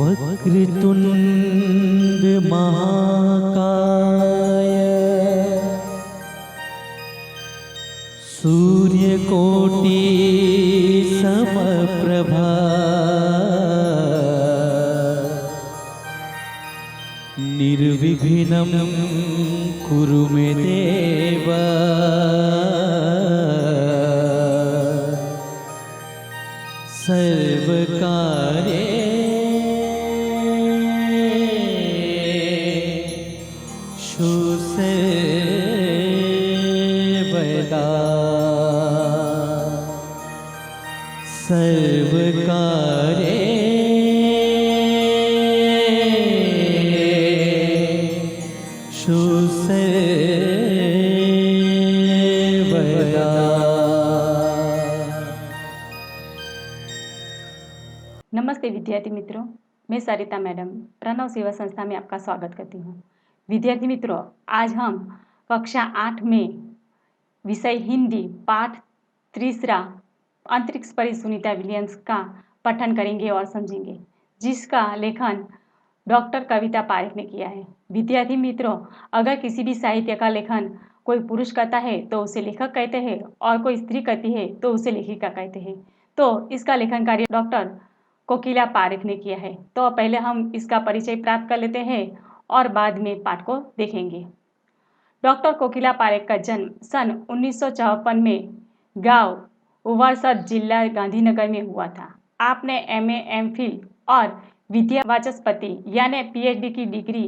वक्रतुंड महाकाय सूर्यकोटि समप्रभा निर्विघ्नं कुरु मे देव सर्वकार्येषु सर्वदा सर्वकार्येषु सर्वदा। नमस्ते विद्यार्थी मित्रों, मैं सरिता मैडम प्रणव सेवा संस्था में आपका स्वागत करती हूँ। विद्यार्थी मित्रों, आज हम कक्षा 8 में विषय हिंदी पाठ 3 अंतरिक्ष परी सुनीता विलियम्स का पठन करेंगे और समझेंगे, जिसका लेखन डॉक्टर कविता पारेख ने किया है। विद्यार्थी मित्रों, अगर किसी भी साहित्य का लेखन कोई पुरुष करता है तो उसे लेखक कहते हैं और कोई स्त्री करती है तो उसे लेखिका कहते हैं। तो इसका लेखन कार्य डॉक्टर कोकिला पारेख ने किया है। तो पहले हम इसका परिचय प्राप्त कर लेते हैं और बाद में पाठ को देखेंगे। डॉक्टर कोकिला पारेख का जन्म सन 1954 में गांव उवारसद जिला गांधीनगर में हुआ था। आपने MA MPhil और विद्या वाचस्पति यानी PhD की डिग्री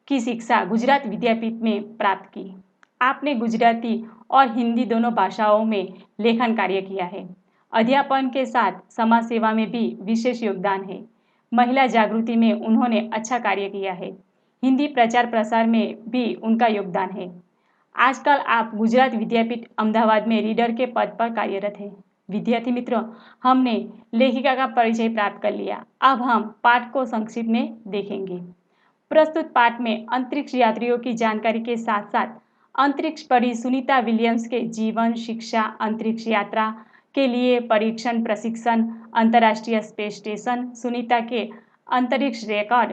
की शिक्षा गुजरात विद्यापीठ में प्राप्त की। आपने गुजराती और हिंदी दोनों भाषाओं में लेखन कार्य किया है। अध्यापन के साथ समाज सेवा में भी विशेष योगदान है। महिला जागृति में उन्होंने अच्छा कार्य किया है। हिंदी प्रचार प्रसार में भी उनका योगदान है। आजकल आप गुजरात विद्यापीठ अहमदाबाद में रीडर के पद पर कार्यरत हैं। विद्यार्थी मित्रों, हमने लेखिका का परिचय प्राप्त कर लिया। अब हम पाठ को संक्षिप्त में देखेंगे। प्रस्तुत पाठ में अंतरिक्ष यात्रियों की जानकारी के साथ साथ अंतरिक्ष परी सुनीता विलियम्स के जीवन, शिक्षा, अंतरिक्ष यात्रा के लिए परीक्षण प्रशिक्षण, अंतर्राष्ट्रीय स्पेस स्टेशन, सुनीता के अंतरिक्ष रिकॉर्ड,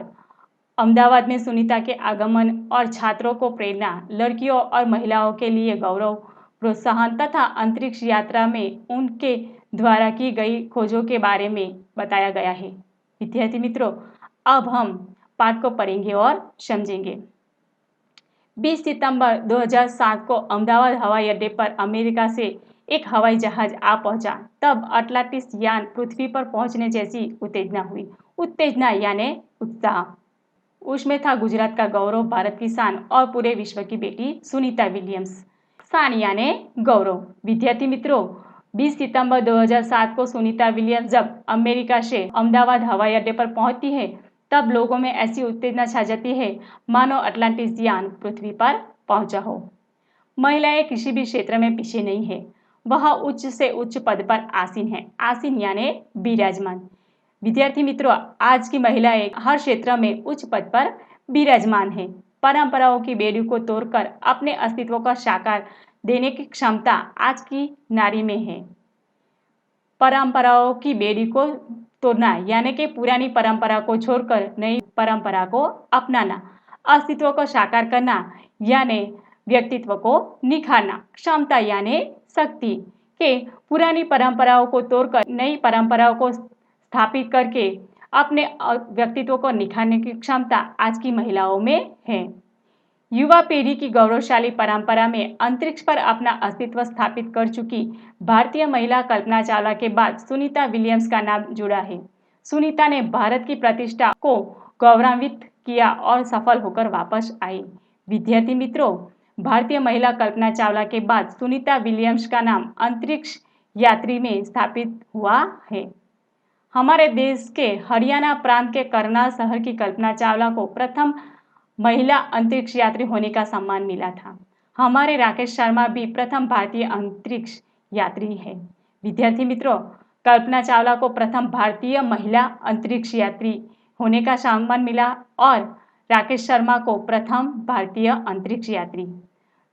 अहमदाबाद में सुनीता के आगमन और छात्रों को प्रेरणा, लड़कियों और महिलाओं के लिए गौरव, प्रोत्साहन तथा अंतरिक्ष यात्रा में उनके द्वारा की गई खोजों के बारे में बताया गया है। विद्यार्थी मित्रों, अब हम पाठ को पढ़ेंगे और समझेंगे। 20 सितंबर 2007 को अहमदाबाद हवाई अड्डे पर अमेरिका से एक हवाई जहाज आ पहुंचा। तब अटलांटिस यान पृथ्वी पर पहुंचने जैसी उत्तेजना हुई। उत्तेजना यानी उत्साह। उसमें था गुजरात का गौरव, भारत की शान और पूरे विश्व की बेटी सुनीता विलियम्स। शान यानी गौरव। विद्यार्थी मित्रों, 20 सितंबर 2007 को सुनीता विलियम्स जब अमेरिका से अहमदाबाद हवाई अड्डे पर पहुंचती है, तब लोगों में ऐसी उत्तेजना छा जाती है मानो अटलांटिस यान पृथ्वी पर पहुंचा हो। महिलाएं किसी भी क्षेत्र में पीछे नहीं है। वह उच्च से उच्च पद पर आसीन है। आसीन यानी विराजमान। विद्यार्थी मित्रों, आज की महिलाएं हर क्षेत्र में उच्च पद पर विराजमान है। परंपराओं की बेड़ी को तोड़कर अपने अस्तित्व को साकार देने की क्षमता आज की नारी में है। परंपराओं की बेड़ी को तोड़ना यानी कि पुरानी परंपरा को छोड़कर नई परंपरा को अपनाना, अस्तित्व को साकार करना यानी व्यक्तित्व को निखारना, क्षमता यानी शक्ति के पुरानी परंपराओं को तोड़कर नई परंपराओं को स्थापित करके अपने व्यक्तित्व को निखारने की क्षमता आज की महिलाओं में है। युवा पीढ़ी की गौरवशाली परंपरा में अंतरिक्ष पर अपना अस्तित्व स्थापित कर चुकी भारतीय महिला कल्पना चावला के बाद सुनीता विलियम्स का नाम जुड़ा है। सुनीता ने भारत की प्रतिष्ठा को गौरवान्वित किया और सफल होकर वापस आई। विद्यार्थी मित्रों, भारतीय महिला कल्पना चावला के बाद सुनीता विलियम्स का नाम अंतरिक्ष यात्री में स्थापित हुआ है। हमारे देश के हरियाणा प्रांत के करनाल शहर की कल्पना चावला को प्रथम महिला अंतरिक्ष यात्री होने का सम्मान मिला था। हमारे राकेश शर्मा भी प्रथम भारतीय अंतरिक्ष यात्री है। विद्यार्थी मित्रों, कल्पना चावला को प्रथम भारतीय महिला अंतरिक्ष यात्री होने का सम्मान मिला और राकेश शर्मा को प्रथम भारतीय अंतरिक्ष यात्री।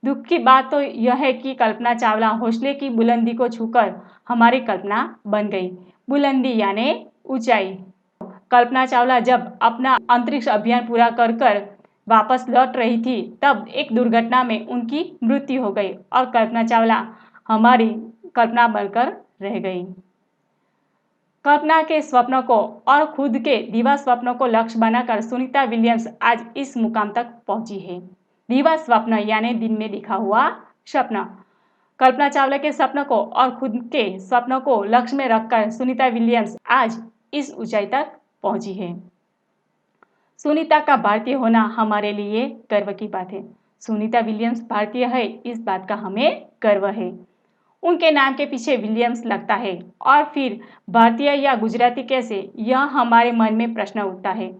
दुख की बात तो यह है कि कल्पना चावला हौसले की बुलंदी को छूकर हमारी कल्पना बन गई। बुलंदी यानी ऊंचाई। कल्पना चावला जब अपना अंतरिक्ष अभियान पूरा कर कर वापस लौट रही थी, तब एक दुर्घटना में उनकी मृत्यु हो गई और कल्पना चावला हमारी कल्पना बनकर रह गई। कल्पना के स्वप्नों को और खुद के दिवा स्वप्नों को लक्ष्य बनाकर सुनीता विलियम्स आज इस मुकाम तक पहुंची है। दिवा स्वप्न यानी दिन में दिखा हुआ सपना। कल्पना चावला के सपनों को और खुद के स्वप्नों को लक्ष्य में रखकर सुनीता विलियम्स आज इस ऊंचाई तक पहुंची है। सुनीता का भारतीय होना हमारे लिए गर्व की बात है। सुनीता विलियम्स भारतीय है, इस बात का हमें गर्व है। उनके नाम के पीछे विलियम्स लगता है और फिर भारतीय या गुजराती कैसे, यह हमारे मन में प्रश्न उठता है।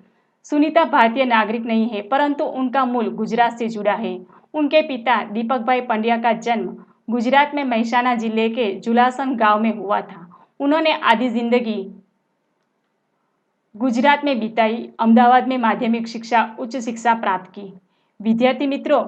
सुनीता भारतीय नागरिक नहीं है, परंतु उनका मूल गुजरात से जुड़ा है। उनके पिता दीपक भाई पंड्या का जन्म गुजरात में महेसाणा जिले के जुलासन गांव में हुआ था। उन्होंने आधी जिंदगी गुजरात में बिताई। अहमदाबाद में माध्यमिक शिक्षा, उच्च शिक्षा प्राप्त की। विद्यार्थी मित्रों,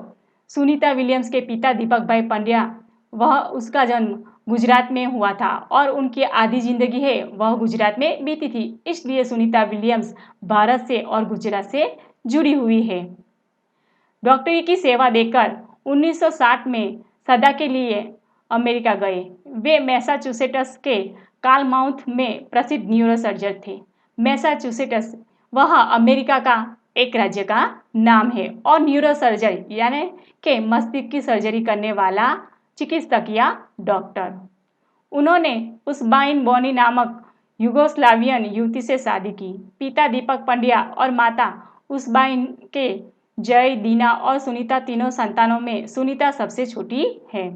सुनीता विलियम्स के पिता दीपक भाई पंड्या, उसका जन्म गुजरात में हुआ था और उनकी आधी जिंदगी है वह गुजरात में बीती थी। इसलिए सुनीता विलियम्स भारत से और गुजरात से जुड़ी हुई है। डॉक्टरी की सेवा देकर 1960 में सदा के लिए अमेरिका गए। वे मैसाचुसेट्स के कार्लमाउथ में प्रसिद्ध न्यूरोसर्जन थे। मैसाचुसेट्स वह अमेरिका का एक राज्य का नाम है और न्यूरोसर्जन यानी कि मस्तिष्क की सर्जरी करने वाला चिकित्सक या डॉक्टर। उन्होंने उस्बाइन बोनी नामक युगोस्लावियन युवती से शादी की। पिता दीपक पंड्या और माता उस्बाइन के जय, दीना और सुनीता तीनों संतानों में सुनीता सबसे छोटी है।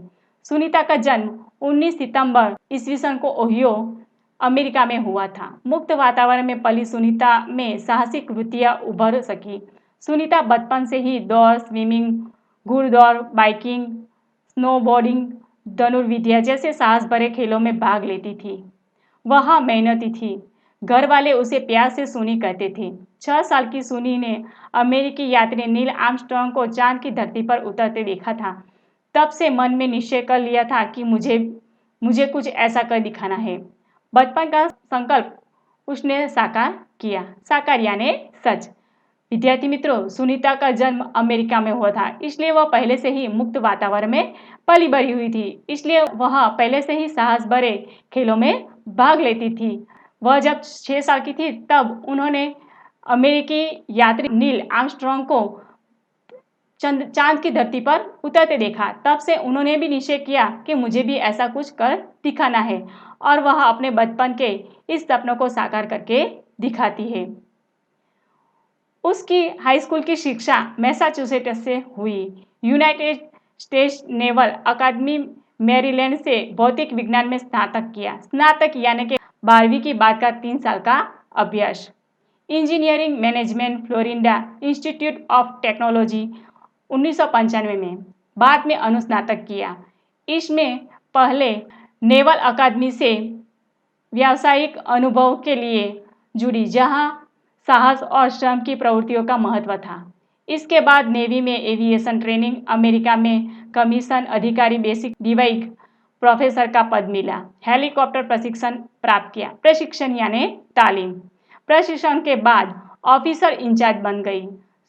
सुनीता का जन्म 19 सितंबर ईस्वी सन को ओहियो, अमेरिका में हुआ था। मुक्त वातावरण में पली सुनीता में साहसिक वृत्तियां उभर सकी। सुनीता बचपन से ही दौड़, स्विमिंग, घुड़दौड़, बाइकिंग, स्नोबोर्डिंग, धनुर्विद्या जैसे साहस भरे खेलों में भाग लेती थी। वह मेहनती थी। घर वाले उसे प्यार से सुनी कहते थे। 6 साल की सुनी ने अमेरिकी यात्री नील आर्मस्ट्रांग को चांद की धरती पर उतरते देखा था। तब से मन में निश्चय कर लिया था कि मुझे कुछ ऐसा कर दिखाना है। बचपन का संकल्प उसने साकार किया। साकार यानी सच। विद्यार्थी मित्रों, सुनीता का जन्म अमेरिका में हुआ था, इसलिए वह पहले से ही मुक्त वातावरण में पली बढ़ी हुई थी। इसलिए वह पहले से ही साहस भरे खेलों में भाग लेती थी। वह जब 6 साल की थी तब उन्होंने अमेरिकी यात्री नील आर्मस्ट्रांग को चांद की धरती पर उतरते देखा। तब से उन्होंने भी निश्चय किया कि मुझे भी ऐसा कुछ कर दिखाना है और वह अपने बचपन के इस सपनों को साकार करके दिखाती है। उसकी हाई स्कूल की शिक्षा मैसाचुसेट्स से हुई। यूनाइटेड स्टेट्स नेवल अकादमी मैरीलैंड से भौतिक विज्ञान में स्नातक किया। स्नातक यानी कि 12वीं की बाद का 3 साल का अभ्यास। Engineering management Florida institute of technology 1995 में। बाद में अनुस्नातक किया। इसमें पहले नेवल अकादमी से व्यावसायिक अनुभव के लिए जुड़ी, जहां साहस और श्रम की प्रवृत्तियों का महत्व था। इसके बाद नेवी में एविएशन ट्रेनिंग, अमेरिका में कमीशन अधिकारी बेसिक डिवाइक प्रोफेसर का पद मिला। हेलीकॉप्टर प्रशिक्षण प्राप्त किया। प्रशिक्षण यानी तालीम। प्रशिक्षण के बाद ऑफिसर इंचार्ज बन गई।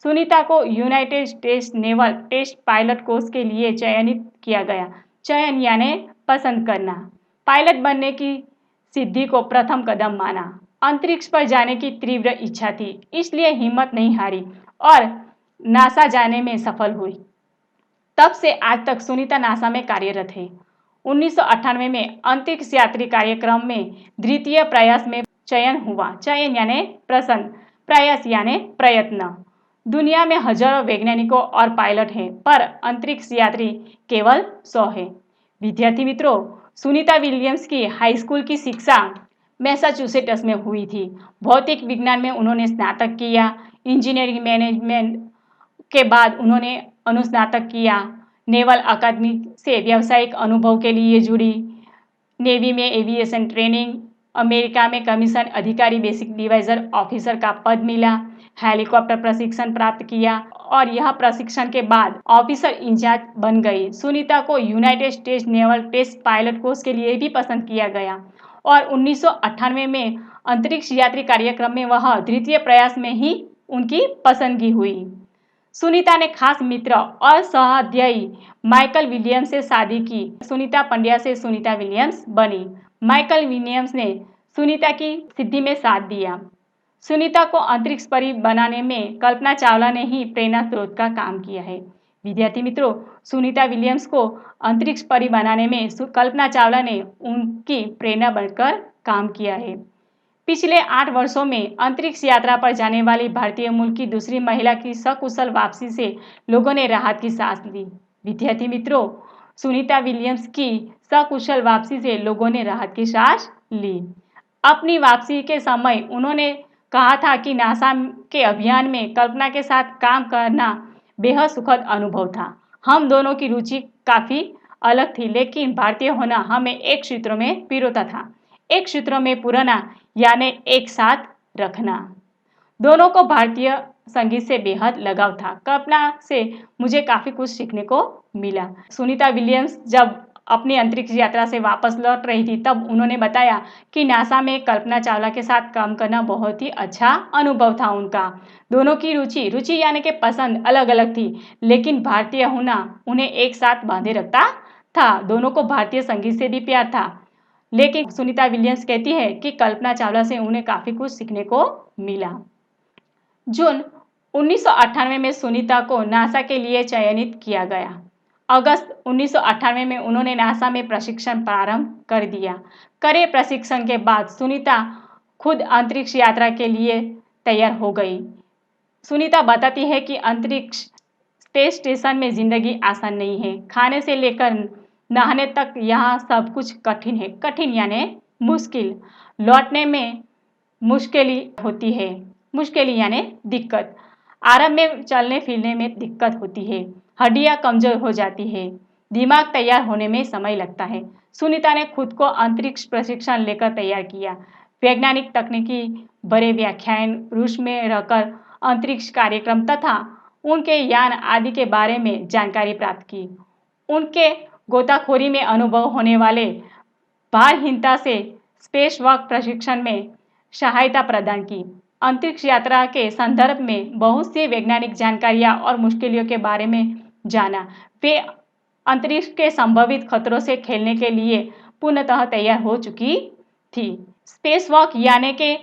सुनीता को United States naval test pilot course के लिए चयनित किया गया। चयन यानी पसंद करना। पायलट बनने की सिद्धि को प्रथम कदम माना। अंतरिक्ष पर जाने की तीव्र इच्छा थी, इसलिए हिम्मत नहीं हारी और नासा जाने में सफल हुई। तब से आज तक सुनीता नासा में कार्यरत है। 1998 में अंतरिक्ष यात्री कार्यक्रम में द्वितीय प्रयास में चयन हुआ। चयन यानी पसंद, प्रयास यानी प्रयत्न। दुनिया में हजारों वैज्ञानिकों और पायलट हैं, पर अंतरिक्ष यात्री केवल 100 है। विद्यार्थी मित्रों, सुनीता विलियम्स की हाई स्कूल की शिक्षा मैसाचुसेट्स में हुई थी। भौतिक विज्ञान में उन्होंने स्नातक किया। इंजीनियरिंग मैनेजमेंट के बाद उन्होंने अनुस्नातक किया। नेवल अकादमी से व्यावसायिक अनुभव के लिए जुड़ी। नेवी में एविएशन ट्रेनिंग, अमेरिका में कमीशन अधिकारी बेसिक डिवाइजर ऑफिसर का पद मिला। हेलीकॉप्टर प्रशिक्षण प्राप्त किया और यह प्रशिक्षण के बाद ऑफिसर इंचार्ज बन गई। सुनीता को United States naval test pilot course के लिए भी पसंद किया गया और 1998 में अंतरिक्ष यात्री कार्यक्रम में वह द्वितीय प्रयास में ही उनकी पसंदगी हुई। सुनीता ने खास मित्र और सहाध्यायी माइकल विलियम्स से शादी की। सुनीता पंड्या से सुनीता विलियम्स बनी। माइकल विलियम्स ने सुनीता की सिद्धि में साथ दिया। सुनीता को अंतरिक्ष परी बनाने में कल्पना चावला ने ही प्रेरणा स्रोत का काम किया है। विद्यार्थी मित्रों, सुनीता विलियम्स को अंतरिक्ष परी बनाने में कल्पना चावला ने उनकी प्रेरणा बनकर काम किया है। पिछले 8 वर्षों में अंतरिक्ष यात्रा पर जाने वाली भारतीय मूल की दूसरी महिला की सकुशल वापसी से लोगों ने राहत की सांस ली। विद्यार्थी मित्रों, सुनीता विलियम्स की सकुशल वापसी से लोगों ने राहत की सांस ली। अपनी वापसी के समय उन्होंने कहा था कि नासा के अभियान में कल्पना के साथ काम करना बेहद सुखद अनुभव था। हम दोनों की रुचि काफ़ी अलग थी, लेकिन भारतीय होना हमें एक सूत्र में पिरोता था, एक सूत्र में पुराना, यानी एक साथ रखना। दोनों को भारतीय संगीत से बेहद लगाव था। कल्पना से मुझे काफ़ी कुछ सीखने को मिला। सुनीता विलियम्स जब अपनी अंतरिक्ष यात्रा से वापस लौट रही थी तब उन्होंने बताया कि नासा में कल्पना चावला के साथ काम करना बहुत ही अच्छा अनुभव था उनका। दोनों की रुचि यानी कि पसंद अलग अलग थी, लेकिन भारतीय होना उन्हें एक साथ बांधे रखता था। दोनों को भारतीय संगीत से भी प्यार था, लेकिन सुनीता विलियम्स कहती है कि कल्पना चावला से उन्हें काफ़ी कुछ सीखने को मिला। जून 1998 में सुनीता को नासा के लिए चयनित किया गया। अगस्त 1998 में उन्होंने नासा में प्रशिक्षण प्रारंभ कर दिया। कड़े प्रशिक्षण के बाद सुनीता खुद अंतरिक्ष यात्रा के लिए तैयार हो गई। सुनीता बताती है कि अंतरिक्ष स्पेस स्टेशन में जिंदगी आसान नहीं है। खाने से लेकर नहाने तक यहाँ सब कुछ कठिन है। कठिन यानी मुश्किल। लौटने में मुश्किल होती है। मुश्किल यानी दिक्कत। आरंभ में चलने फिरने में दिक्कत होती है। हड्डियाँ कमजोर हो जाती है। दिमाग तैयार होने में समय लगता है। सुनीता ने खुद को अंतरिक्ष प्रशिक्षण लेकर तैयार किया। वैज्ञानिक तकनीकी बड़े व्याख्यान, रूस में रहकर अंतरिक्ष कार्यक्रम तथा उनके यान आदि के बारे में जानकारी प्राप्त की। उनके गोताखोरी में अनुभव होने वाले भारहीनता से स्पेस वॉक प्रशिक्षण में सहायता प्रदान की। अंतरिक्ष यात्रा के संदर्भ में बहुत सी वैज्ञानिक जानकारियाँ और मुश्किलों के बारे में जाना। वे अंतरिक्ष के संभावित खतरों से खेलने के लिए पूर्णतः तैयार हो चुकी थी। स्पेस वॉक यानी कि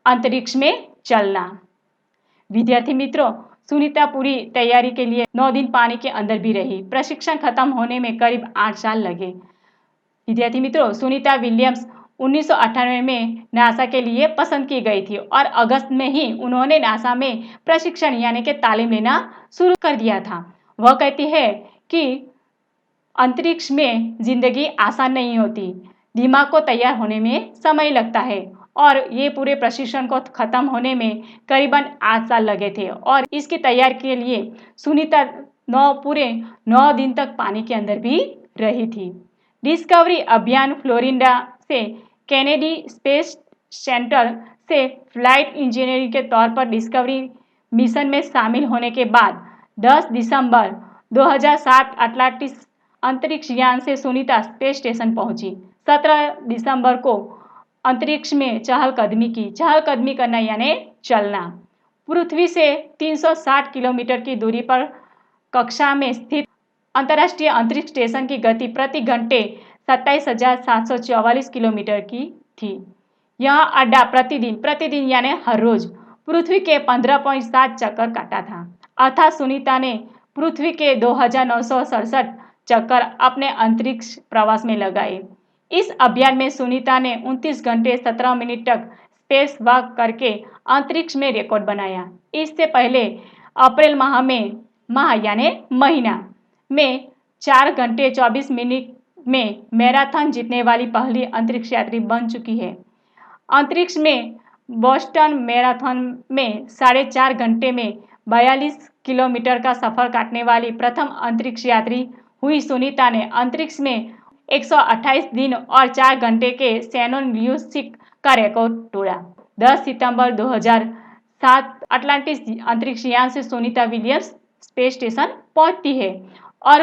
अंतरिक्ष में चलना। विद्यार्थी मित्रों, सुनीता पूरी तैयारी के लिए 9 दिन पानी के अंदर भी रही। प्रशिक्षण खत्म होने में करीब 8 साल लगे। विद्यार्थी मित्रों, सुनीता विलियम्स 1998 में नासा के लिए पसंद की गई थी और अगस्त में ही उन्होंने नासा में प्रशिक्षण यानी कि तालीम लेना शुरू कर दिया था। वह कहती है कि अंतरिक्ष में जिंदगी आसान नहीं होती। दिमाग को तैयार होने में समय लगता है और ये पूरे प्रशिक्षण को खत्म होने में करीबन 8 साल लगे थे और इसकी तैयारी के लिए सुनीता पूरे 9 दिन तक पानी के अंदर भी रही थी। डिस्कवरी अभियान फ्लोरिडा से कैनेडी स्पेस सेंटर से फ्लाइट इंजीनियर के तौर पर डिस्कवरी मिशन में शामिल होने के बाद 10 दिसंबर 2007 अटलांटिस अंतरिक्ष यान से सुनीता स्पेस स्टेशन पहुंची। 17 दिसंबर को अंतरिक्ष में चहलकदमी की। चहलकदमी करना यानी चलना। पृथ्वी से 360 किलोमीटर की दूरी पर कक्षा में स्थित अंतर्राष्ट्रीय अंतरिक्ष स्टेशन की गति प्रति घंटे 27,744 किलोमीटर की थी। यह अड्डा प्रतिदिन यानी हर रोज पृथ्वी के 15.7 चक्कर काटा था। अर्थात सुनीता ने पृथ्वी के 2,967 चक्कर अपने अंतरिक्ष प्रवास में लगाए। इस अभियान में सुनीता ने 29 घंटे 17 मिनट तक स्पेस वॉक करके अंतरिक्ष में रिकॉर्ड बनाया। इससे पहले अप्रैल महीना में 4 घंटे 24 मिनट में मैराथन जीतने वाली पहली अंतरिक्ष यात्री बन चुकी है। अंतरिक्ष में बोस्टन मैराथन में 4.5 घंटे में 42 किलोमीटर का सफर काटने वाली प्रथम अंतरिक्ष यात्री हुई। सुनीता ने अंतरिक्ष में 128 दिन और 4 घंटे के शैनन ल्यूसिक का रिकॉर्ड तोड़ा। 10 सितंबर 7 अटलांटिस अंतरिक्ष यान से सुनीता विलियम्स स्पेस स्टेशन पहुंचती है और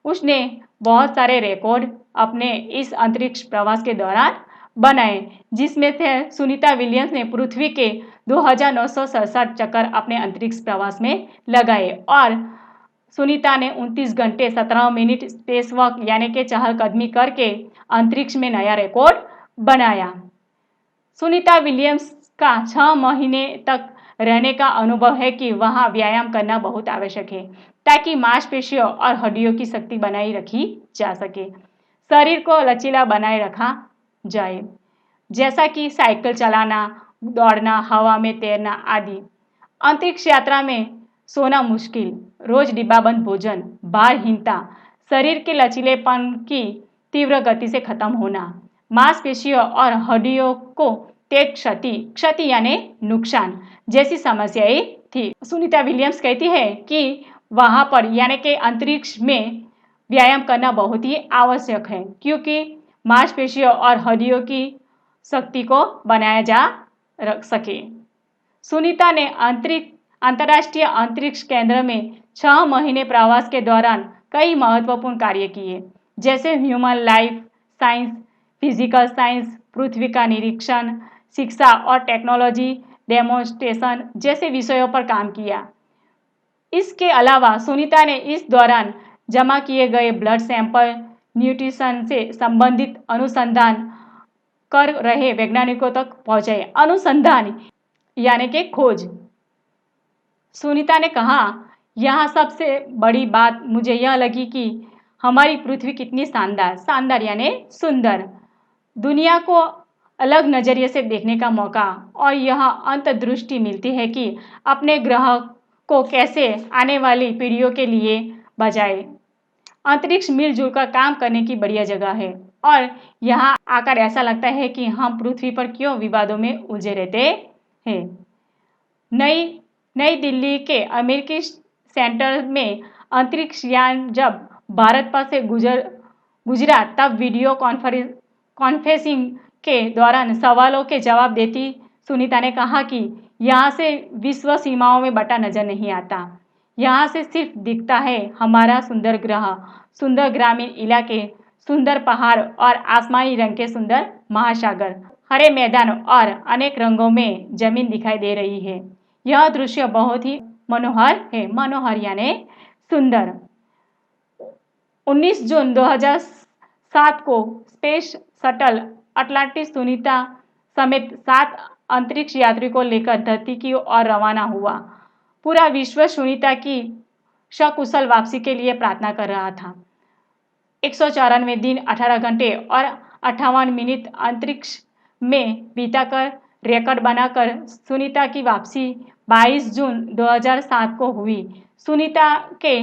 उसने बहुत सारे रिकॉर्ड अपने इस अंतरिक्ष प्रवास के दौरान बनाए, जिसमें से सुनीता विलियम्स ने पृथ्वी के 2967 चक्कर अपने अंतरिक्ष प्रवास में लगाए और सुनीता ने 29 घंटे 17 मिनट स्पेस वॉक यानी कि चहलकदमी करके अंतरिक्ष में नया रिकॉर्ड बनाया। सुनीता विलियम्स का 6 महीने तक रहने का अनुभव है कि वहाँ व्यायाम करना बहुत आवश्यक है ताकि मांसपेशियों और हड्डियों की शक्ति बनाई रखी जा सके, शरीर को लचीला बनाए रखा जाए, जैसा कि साइकिल चलाना, दौड़ना, हवा में तैरना आदि। अंतरिक्ष यात्रा में सोना मुश्किल, रोज डिब्बाबंद भोजन, भारहीनता, शरीर के लचीलेपन की तीव्र गति से खत्म होना, मांसपेशियों और हड्डियों को तेज क्षति यानी नुकसान जैसी समस्याएं थी। सुनीता विलियम्स कहती है कि वहां पर यानी कि अंतरिक्ष में व्यायाम करना बहुत ही आवश्यक है क्योंकि मांसपेशियों और हड्डियों की शक्ति को बनाया जा रख सके। सुनीता ने अंतर्राष्ट्रीय अंतरिक्ष केंद्र में 6 महीने प्रवास के दौरान कई महत्वपूर्ण कार्य किए, जैसे human life science, physical science, पृथ्वी का निरीक्षण, शिक्षा और टेक्नोलॉजी डेमोन्स्ट्रेशन जैसे विषयों पर काम किया। इसके अलावा सुनीता ने इस दौरान जमा किए गए ब्लड सैंपल, न्यूट्रिशन से संबंधित अनुसंधान कर रहे वैज्ञानिकों तक पहुंचाए। अनुसंधान यानी कि खोज। सुनीता ने कहा, यहाँ सबसे बड़ी बात मुझे यह लगी कि हमारी पृथ्वी कितनी शानदार यानी सुंदर, दुनिया को अलग नजरिए से देखने का मौका और यह अंतर्दृष्टि मिलती है कि अपने ग्रह को कैसे आने वाली पीढ़ियों के लिए बचाए। अंतरिक्ष मिलजुल कर काम करने की बढ़िया जगह है और यहाँ आकर ऐसा लगता है कि हम पृथ्वी पर क्यों विवादों में उलझे रहते हैं। नई दिल्ली के अमेरिकी सेंटर में अंतरिक्ष यान जब भारत पर से गुजरा तब वीडियो कॉन्फ्रेंसिंग के दौरान सवालों के जवाब देती सुनीता ने कहा कि यहाँ से विश्व सीमाओं में बटा नजर नहीं आता, यहाँ से सिर्फ दिखता है हमारा सुंदर ग्रह, सुंदर ग्रामीण इलाके, सुंदर पहाड़ और आसमानी रंग के सुंदर महासागर, हरे मैदान और अनेक रंगों में जमीन दिखाई दे रही है। यह दृश्य बहुत ही मनोहर है। मनोहर यानी सुंदर। 19 जून 2007 को स्पेस शटल अटलांटिस सुनीता समेत 7 अंतरिक्ष यात्री को लेकर धरती की ओर रवाना हुआ। पूरा विश्व सुनीता की सकुशल वापसी के लिए प्रार्थना कर रहा था। 194 दिन 18 घंटे और 58 मिनट अंतरिक्ष में बिताकर रिकॉर्ड बनाकर सुनीता की वापसी 22 जून 2007 को हुई। सुनीता के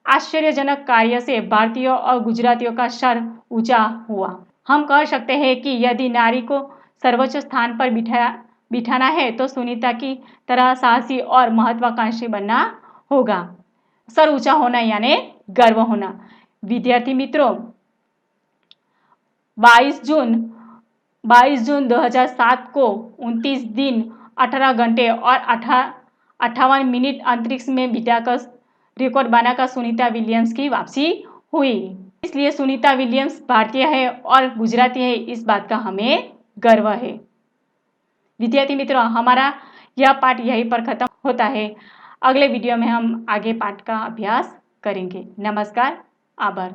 आश्चर्यजनक कार्य से भारतीयों और गुजरातियों का सर ऊंचा हुआ। हम कह सकते हैं कि यदि नारी को सर्वोच्च स्थान पर बिठाना है तो सुनीता की तरह साहसी और महत्वाकांक्षी बनना होगा। सर ऊंचा होना यानी गर्व होना। विद्यार्थी मित्रों, 22 जून 2007 को 29 दिन 18 घंटे और 58 मिनट अंतरिक्ष में बिताकर रिकॉर्ड बनाकर सुनीता विलियम्स की वापसी हुई। इसलिए सुनीता विलियम्स भारतीय है और गुजराती है, इस बात का हमें गर्व है। विद्यार्थी मित्रों, हमारा यह पाठ यहीं पर खत्म होता है। अगले वीडियो में हम आगे पाठ का अभ्यास करेंगे। नमस्कार, आभार।